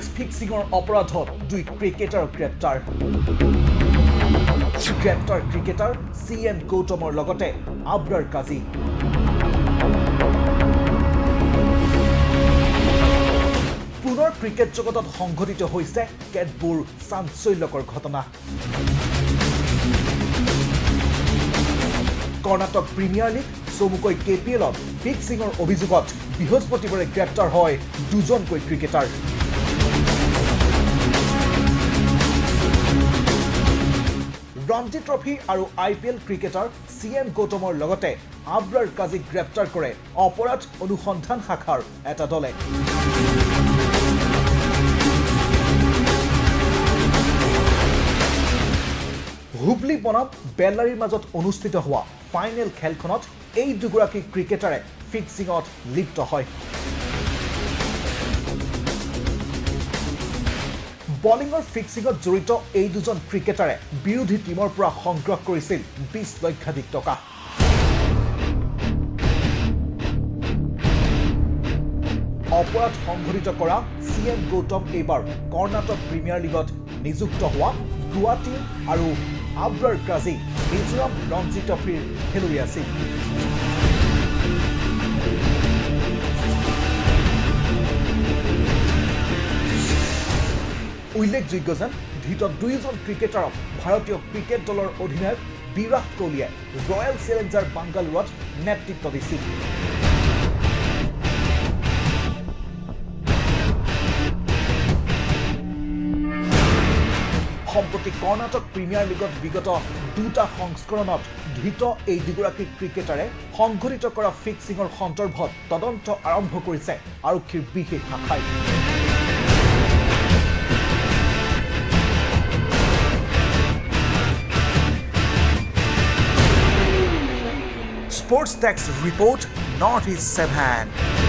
Match ফিক্সিঙৰ অপৰাধত দুই cricketer গ্ৰেপ্তাৰ ক্ৰিকেটাৰ CM গৌতমৰ লগতে আবৰাৰ কাজী পুনৰ ক্ৰিকেট জগতত সংঘটিত হৈছে কেতবোৰ চাঞ্চল্যকৰ ঘটনা কৰ্ণাটক প্ৰিমিয়াৰ লীগ চমুকৈ KPLত ফিক্সিঙৰ অভিযোগত বৃহস্পতিবাৰে গ্ৰেপ্তাৰ হয় দুজনকৈ ক্ৰিকেটাৰ ৰঞ্জী ট্ৰফি আৰু IPL ক্ৰিকেটাৰ CM গৌতমৰ লগতে আবৰাৰ কাজীক গ্ৰেপ্তাৰ কৰে অপৰাধ অনুসন্ধান শাখাৰ এটা দলে হুবলি বনাম বেল্লাৰীৰ মাজত অনুষ্ঠিত হোৱা ফাইনেল খেলখনত এই দুগৰাকী ক্ৰিকেটাৰে ফিক্সিঙত লিপ্ত হয় বলিঙৰ ফিক্সিঙত জড়িত এই দুজন ক্ৰিকেটাৰে বিৰোধী টিমৰ পৰা সংগ্ৰহ কৰিছিল 20 লক্ষাধিক টকা অপৰাধ সংঘটিত কৰা CM গৌতম এইবাৰ কৰ্ণাটক প্ৰিমিয়াৰ লীগত নিযুক্ত হোৱা গোৱা টিম আৰু আবৰাৰ কাজী মিজোৰাম ৰঞ্জী ট্ৰফিৰ খেলুৱৈ আছিল উল্লেখযোগ্য যেন ধৃত দুয়োজন ক্ৰিকেটাৰক ভাৰতীয় ক্ৰিকেট দলৰ অধিনায়ক বিৰাট কোহলীয়ে ৰয়েল চেলেঞ্জাৰ বাংগালোৰত নেতৃত্ব দিছিল সম্প্ৰতি কৰ্ণাটক প্ৰিমিয়াৰ লীগত বিগত দুটা সংস্কৰণত ধৃত এই দুগৰাকী ক্ৰিকেটাৰে সংঘটিত কৰা ফিক্সিঙৰ সন্দৰ্ভত তদন্ত আৰম্ভ কৰিছে আৰক্ষীৰ বিশেষ শাখাই Sports Desk Report, Northeast 7.